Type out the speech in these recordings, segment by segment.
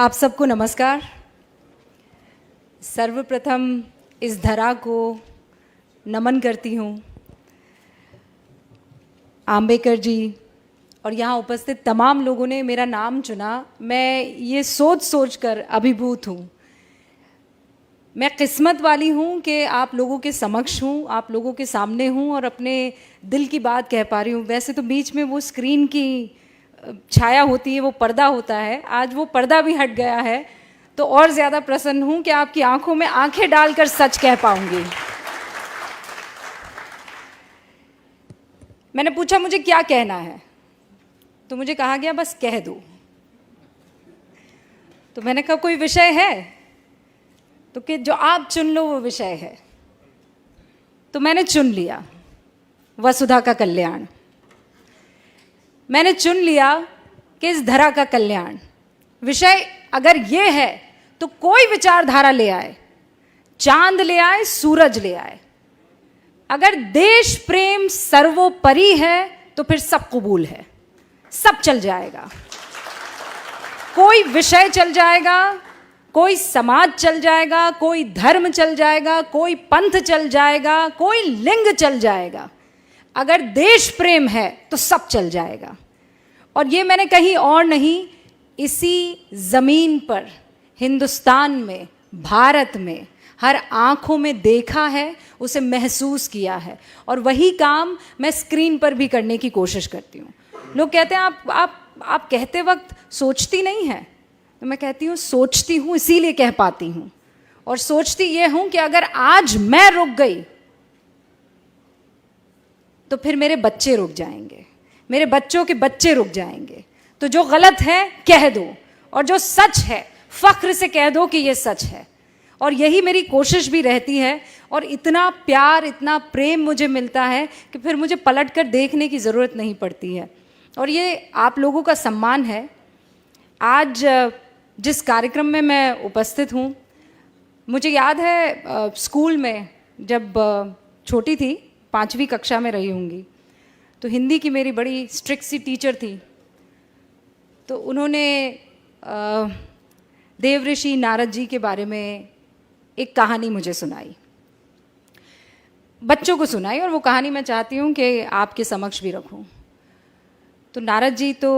आप सबको नमस्कार। सर्वप्रथम इस धरा को नमन करती हूँ। आम्बेकर जी और यहाँ उपस्थित तमाम लोगों ने मेरा नाम चुना, मैं ये सोच कर अभिभूत हूँ। मैं किस्मत वाली हूँ कि आप लोगों के समक्ष हूँ, आप लोगों के सामने हूँ और अपने दिल की बात कह पा रही हूँ। वैसे तो बीच में वो स्क्रीन की छाया होती है, वो पर्दा होता है, आज वो पर्दा भी हट गया है, तो और ज़्यादा प्रसन्न हूँ कि आपकी आंखों में आंखें डालकर सच कह पाऊंगी। मैंने पूछा मुझे क्या कहना है, तो मुझे कहा गया बस कह दो। तो मैंने कहा कोई विषय है, तो कि जो आप चुन लो वो विषय है। तो मैंने चुन लिया वसुधा का कल्याण। मैंने चुन लिया कि इस धरा का कल्याण विषय अगर ये है तो कोई विचारधारा ले आए, चांद ले आए, सूरज ले आए, अगर देश प्रेम सर्वोपरि है तो फिर सब कबूल है, सब चल जाएगा। कोई विषय चल जाएगा, कोई समाज चल जाएगा, कोई धर्म चल जाएगा, कोई पंथ चल जाएगा, कोई लिंग चल जाएगा। अगर देश प्रेम है तो सब चल जाएगा। और ये मैंने कहीं और नहीं, इसी ज़मीन पर, हिंदुस्तान में, भारत में हर आँखों में देखा है, उसे महसूस किया है, और वही काम मैं स्क्रीन पर भी करने की कोशिश करती हूँ। लोग कहते हैं आप कहते वक्त सोचती नहीं हैं, तो मैं कहती हूँ सोचती हूँ, इसीलिए कह पाती हूँ। और सोचती ये हूँ कि अगर आज मैं रुक गई तो फिर मेरे बच्चे रुक जाएंगे, मेरे बच्चों के बच्चे रुक जाएंगे। तो जो गलत है कह दो, और जो सच है फख्र से कह दो कि ये सच है। और यही मेरी कोशिश भी रहती है। और इतना प्यार, इतना प्रेम मुझे मिलता है कि फिर मुझे पलट कर देखने की ज़रूरत नहीं पड़ती है। और ये आप लोगों का सम्मान है। आज जिस कार्यक्रम में मैं उपस्थित हूँ, मुझे याद है स्कूल में जब छोटी थी, 5वीं कक्षा में रही होंगी, तो हिंदी की मेरी बड़ी स्ट्रिक्ट सी टीचर थी। तो उन्होंने देवऋषि नारद जी के बारे में एक कहानी मुझे सुनाई, बच्चों को सुनाई, और वो कहानी मैं चाहती हूँ कि आपके समक्ष भी रखूँ। तो नारद जी तो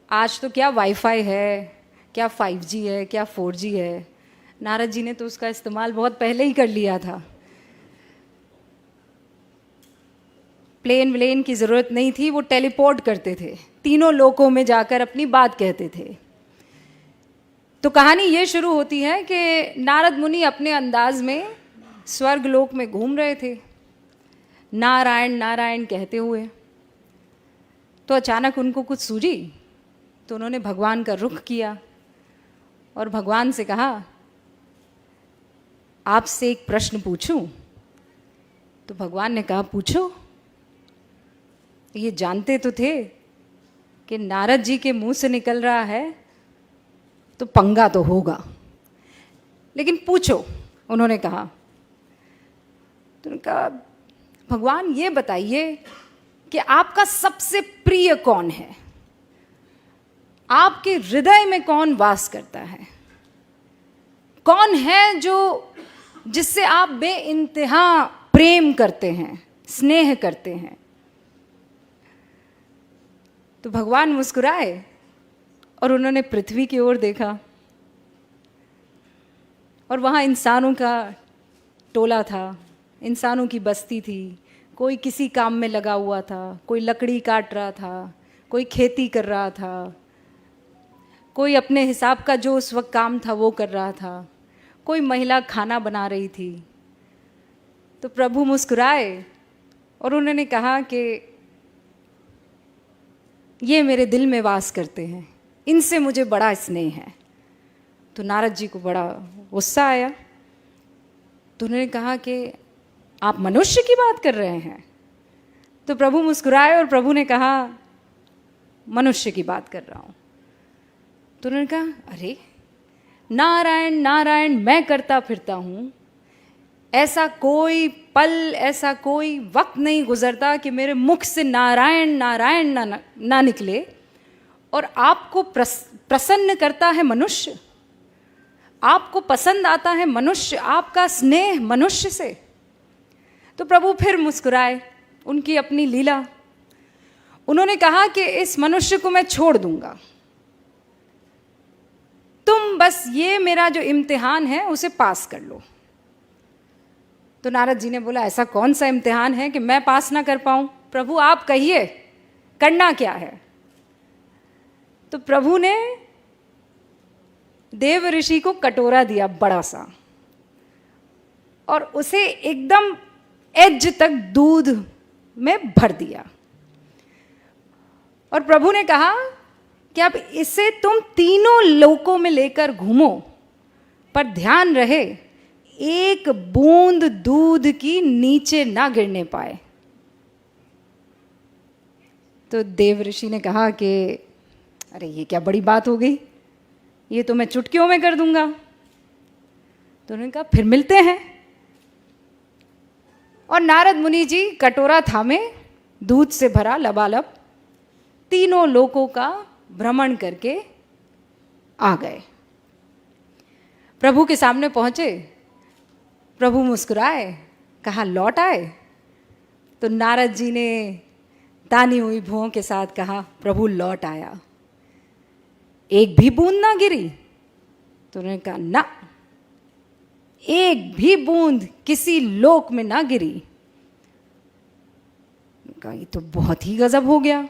आज तो क्या वाईफाई है, क्या 5G है, क्या 4G है, नारद जी ने तो उसका इस्तेमाल बहुत पहले ही कर लिया था। प्लेन व्लेन की ज़रूरत नहीं थी, वो टेलीपोर्ट करते थे, तीनों लोकों में जाकर अपनी बात कहते थे। तो कहानी ये शुरू होती है कि नारद मुनि अपने अंदाज में स्वर्ग लोक में घूम रहे थे, नारायण नारायण कहते हुए। तो अचानक उनको कुछ सूझी, तो उन्होंने भगवान का रुख किया और भगवान से कहा, आपसे एक प्रश्न पूछूं? तो भगवान ने कहा पूछो। ये जानते तो थे कि नारद जी के मुंह से निकल रहा है तो पंगा तो होगा, लेकिन पूछो, उन्होंने कहा। तो उन्होंने कहा, भगवान ये बताइए कि आपका सबसे प्रिय कौन है, आपके हृदय में कौन वास करता है, कौन है जो जिससे आप बेइंतहा प्रेम करते हैं, स्नेह करते हैं। तो भगवान मुस्कुराए और उन्होंने पृथ्वी की ओर देखा, और वहाँ इंसानों का टोला था, इंसानों की बस्ती थी। कोई किसी काम में लगा हुआ था, कोई लकड़ी काट रहा था, कोई खेती कर रहा था, कोई अपने हिसाब का जो उस वक्त काम था वो कर रहा था, कोई महिला खाना बना रही थी। तो प्रभु मुस्कुराए और उन्होंने कहा कि ये मेरे दिल में वास करते हैं, इनसे मुझे बड़ा स्नेह है। तो नारद जी को बड़ा गुस्सा आया। तो उन्होंने कहा कि आप मनुष्य की बात कर रहे हैं? तो प्रभु मुस्कुराए और प्रभु ने कहा, मनुष्य की बात कर रहा हूँ। तो उन्होंने कहा, अरे नारायण नारायण मैं करता फिरता हूँ, ऐसा कोई पल, ऐसा कोई वक्त नहीं गुजरता कि मेरे मुख से नारायण नारायण ना निकले। और आपको प्रसन्न करता है मनुष्य, आपको पसंद आता है मनुष्य, आपका स्नेह मनुष्य से। तो प्रभु फिर मुस्कुराए, उनकी अपनी लीला। उन्होंने कहा कि इस मनुष्य को मैं छोड़ दूंगा, तुम बस ये मेरा जो इम्तिहान है उसे पास कर लो। तो नारद जी ने बोला, ऐसा कौन सा इम्तिहान है कि मैं पास ना कर पाऊं? प्रभु आप कहिए, करना क्या है? तो प्रभु ने देव ऋषि को कटोरा दिया बड़ा सा, और उसे एकदम एज तक दूध में भर दिया। और प्रभु ने कहा कि अब इसे तुम तीनों लोकों में लेकर घूमो, पर ध्यान रहे एक बूंद दूध की नीचे ना गिरने पाए। तो देव ऋषि ने कहा कि अरे ये क्या बड़ी बात हो गई, ये तो मैं चुटकियों में कर दूंगा। तो उन्होंने कहा फिर मिलते हैं। और नारद मुनि जी कटोरा थामे, दूध से भरा लबालब, तीनों लोकों का भ्रमण करके आ गए। प्रभु के सामने पहुंचे, प्रभु मुस्कुराए, कहा लौट आए? तो नारद जी ने तानी हुई भुओं के साथ कहा, प्रभु लौट आया, एक भी बूंद ना गिरी? तो उन्होंने कहा ना, एक भी बूंद किसी लोक में ना गिरी। कहा ये तो बहुत ही गजब हो गया,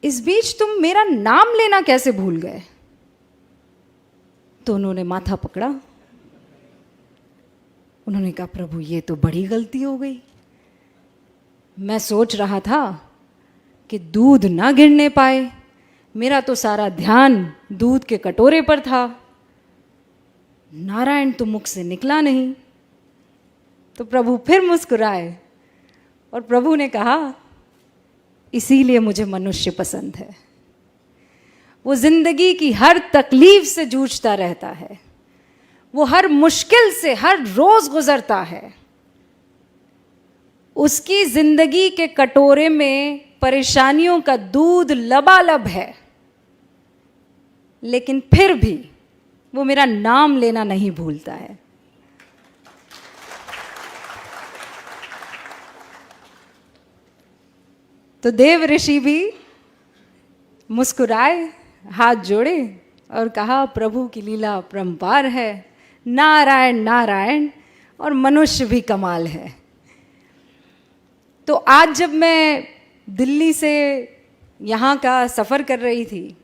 इस बीच तुम मेरा नाम लेना कैसे भूल गए? तो उन्होंने माथा पकड़ा, उन्होंने कहा प्रभु ये तो बड़ी गलती हो गई, मैं सोच रहा था कि दूध ना गिरने पाए, मेरा तो सारा ध्यान दूध के कटोरे पर था, नारायण तो मुख से निकला नहीं। तो प्रभु फिर मुस्कुराए और प्रभु ने कहा इसीलिए मुझे मनुष्य पसंद है। वो जिंदगी की हर तकलीफ से जूझता रहता है, वो हर मुश्किल से हर रोज गुजरता है, उसकी जिंदगी के कटोरे में परेशानियों का दूध लबालब है, लेकिन फिर भी वो मेरा नाम लेना नहीं भूलता है। तो देव ऋषि भी मुस्कुराए, हाथ जोड़े और कहा प्रभु की लीला अपरंपार है, नारायण नारायण, और मनुष्य भी कमाल है। तो आज जब मैं दिल्ली से यहाँ का सफ़र कर रही थी,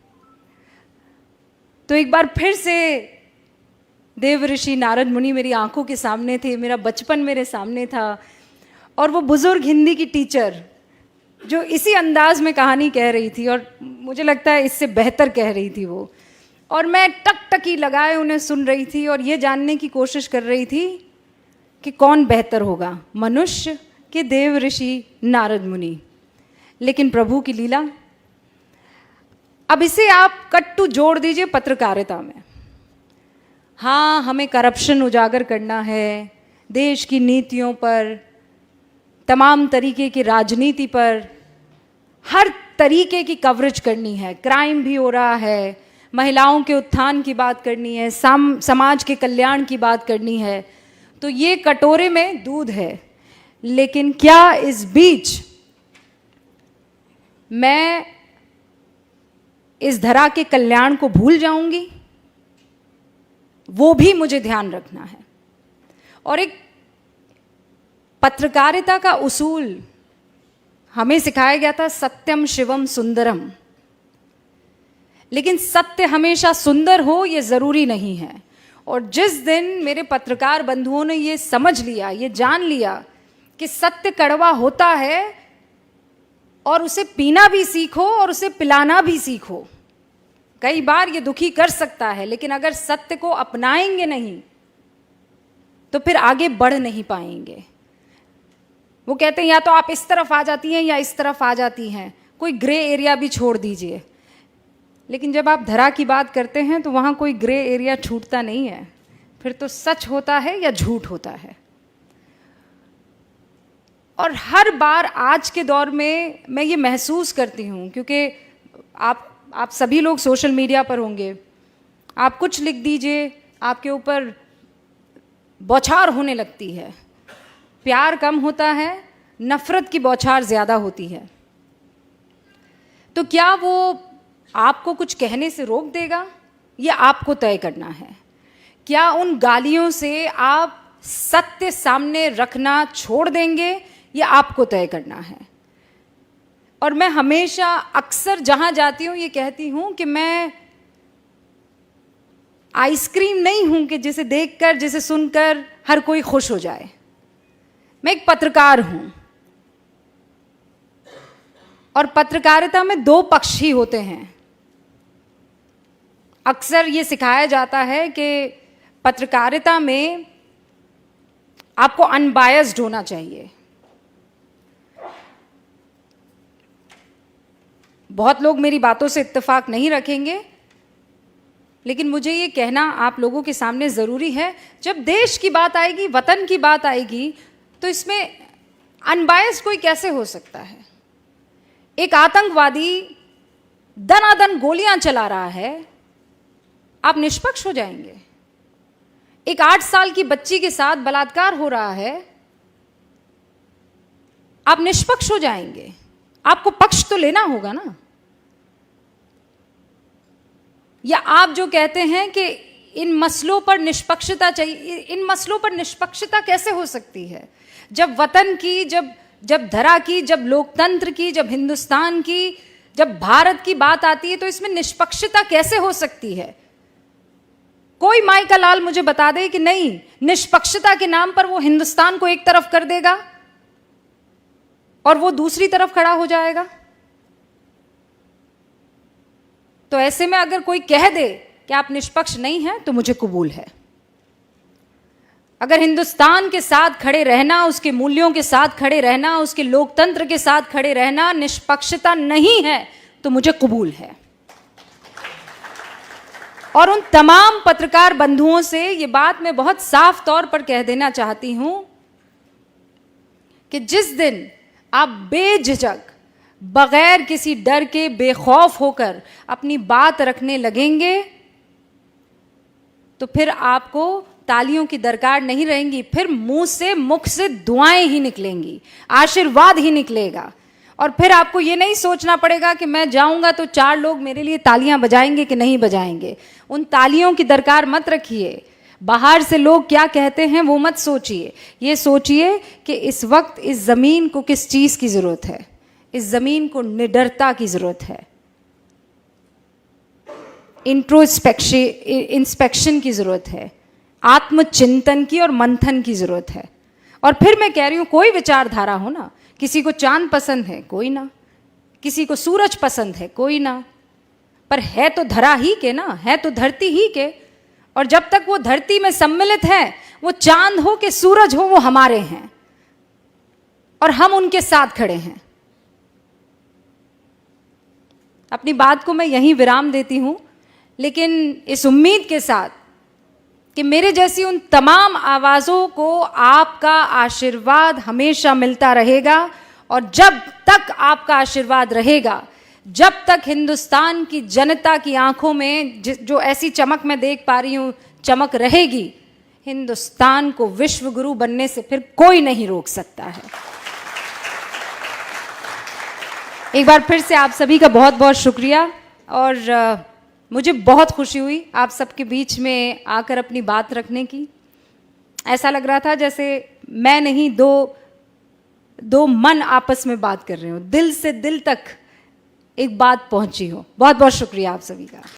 तो एक बार फिर से देव ऋषि नारद मुनि मेरी आंखों के सामने थे, मेरा बचपन मेरे सामने था, और वो बुज़ुर्ग हिंदी की टीचर जो इसी अंदाज में कहानी कह रही थी, और मुझे लगता है इससे बेहतर कह रही थी वो, और मैं टकटकी लगाए उन्हें सुन रही थी और ये जानने की कोशिश कर रही थी कि कौन बेहतर होगा, मनुष्य कि देव ऋषि नारद मुनि। लेकिन प्रभु की लीला। अब इसे आप कट्टू जोड़ दीजिए पत्रकारिता में। हाँ, हमें करप्शन उजागर करना है, देश की नीतियों पर, तमाम तरीके की राजनीति पर, हर तरीके की कवरेज करनी है, क्राइम भी हो रहा है, महिलाओं के उत्थान की बात करनी है, समाज के कल्याण की बात करनी है। तो ये कटोरे में दूध है, लेकिन क्या इस बीच मैं इस धरा के कल्याण को भूल जाऊंगी? वो भी मुझे ध्यान रखना है। और एक पत्रकारिता का उसूल हमें सिखाया गया था, सत्यम शिवम सुंदरम। लेकिन सत्य हमेशा सुंदर हो ये जरूरी नहीं है। और जिस दिन मेरे पत्रकार बंधुओं ने ये समझ लिया, ये जान लिया कि सत्य कड़वा होता है और उसे पीना भी सीखो और उसे पिलाना भी सीखो। कई बार ये दुखी कर सकता है, लेकिन अगर सत्य को अपनाएंगे नहीं तो फिर आगे बढ़ नहीं पाएंगे। वो कहते हैं या तो आप इस तरफ आ जाती हैं या इस तरफ आ जाती हैं, कोई ग्रे एरिया भी छोड़ दीजिए। लेकिन जब आप धरा की बात करते हैं तो वहाँ कोई ग्रे एरिया छूटता नहीं है, फिर तो सच होता है या झूठ होता है। और हर बार आज के दौर में मैं ये महसूस करती हूँ, क्योंकि आप सभी लोग सोशल मीडिया पर होंगे, आप कुछ लिख दीजिए, आपके ऊपर बौछार होने लगती है। प्यार कम होता है, नफ़रत की बौछार ज़्यादा होती है। तो क्या वो आपको कुछ कहने से रोक देगा? ये आपको तय करना है। क्या उन गालियों से आप सत्य सामने रखना छोड़ देंगे? ये आपको तय करना है। और मैं हमेशा अक्सर जहाँ जाती हूँ ये कहती हूँ कि मैं आइसक्रीम नहीं हूँ कि जिसे देखकर, जिसे सुनकर हर कोई खुश हो जाए। मैं एक पत्रकार हूँ और पत्रकारिता में दो पक्ष ही होते हैं। अक्सर ये सिखाया जाता है कि पत्रकारिता में आपको अनबायस्ड होना चाहिए। बहुत लोग मेरी बातों से इत्तेफाक नहीं रखेंगे, लेकिन मुझे ये कहना आप लोगों के सामने ज़रूरी है। जब देश की बात आएगी, वतन की बात आएगी, तो इसमें अनबायस्ड कोई कैसे हो सकता है? एक आतंकवादी दनादन गोलियां चला रहा है, आप निष्पक्ष हो जाएंगे? एक 8 साल की बच्ची के साथ बलात्कार हो रहा है, आप निष्पक्ष हो जाएंगे? आपको पक्ष तो लेना होगा ना। या आप जो कहते हैं कि इन मसलों पर निष्पक्षता चाहिए, इन मसलों पर निष्पक्षता कैसे हो सकती है? जब वतन की, जब धरा की, जब लोकतंत्र की, जब हिंदुस्तान की, जब भारत की बात आती है, तो इसमें निष्पक्षता कैसे हो सकती है? कोई माई का लाल मुझे बता दे कि नहीं, निष्पक्षता के नाम पर वो हिंदुस्तान को एक तरफ कर देगा और वो दूसरी तरफ खड़ा हो जाएगा। तो ऐसे में अगर कोई कह दे कि आप निष्पक्ष नहीं हैं, तो मुझे कबूल है। अगर हिंदुस्तान के साथ खड़े रहना, उसके मूल्यों के साथ खड़े रहना, उसके लोकतंत्र के साथ खड़े रहना निष्पक्षता नहीं है, तो मुझे कबूल है। और उन तमाम पत्रकार बंधुओं से ये बात मैं बहुत साफ तौर पर कह देना चाहती हूं कि जिस दिन आप बेझिझक, बगैर किसी डर के, बेखौफ होकर अपनी बात रखने लगेंगे, तो फिर आपको तालियों की दरकार नहीं रहेंगी। फिर मुख से दुआएं ही निकलेंगी, आशीर्वाद ही निकलेगा। और फिर आपको ये नहीं सोचना पड़ेगा कि मैं जाऊंगा तो 4 लोग मेरे लिए तालियां बजाएंगे कि नहीं बजाएंगे। उन तालियों की दरकार मत रखिए। बाहर से लोग क्या कहते हैं वो मत सोचिए। ये सोचिए कि इस वक्त इस ज़मीन को किस चीज़ की ज़रूरत है। इस ज़मीन को निडरता की ज़रूरत है, इंस्पेक्शन की ज़रूरत है, आत्मचिंतन की और मंथन की ज़रूरत है। और फिर मैं कह रही हूँ, कोई विचारधारा हो ना, किसी को चांद पसंद है, कोई ना, किसी को सूरज पसंद है, कोई ना, पर है तो धरा ही के ना, है तो धरती ही के। और जब तक वो धरती में सम्मिलित है, वो चांद हो कि सूरज हो, वो हमारे हैं और हम उनके साथ खड़े हैं। अपनी बात को मैं यहीं विराम देती हूं, लेकिन इस उम्मीद के साथ कि मेरे जैसी उन तमाम आवाज़ों को आपका आशीर्वाद हमेशा मिलता रहेगा। और जब तक आपका आशीर्वाद रहेगा, जब तक हिंदुस्तान की जनता की आंखों में जो ऐसी चमक मैं देख पा रही हूँ, चमक रहेगी, हिंदुस्तान को विश्व गुरु बनने से फिर कोई नहीं रोक सकता है। एक बार फिर से आप सभी का बहुत बहुत शुक्रिया। और मुझे बहुत खुशी हुई आप सबके बीच में आकर अपनी बात रखने की। ऐसा लग रहा था जैसे मैं नहीं, दो मन आपस में बात कर रहे हो, दिल से दिल तक एक बात पहुंची हो। बहुत बहुत शुक्रिया आप सभी का।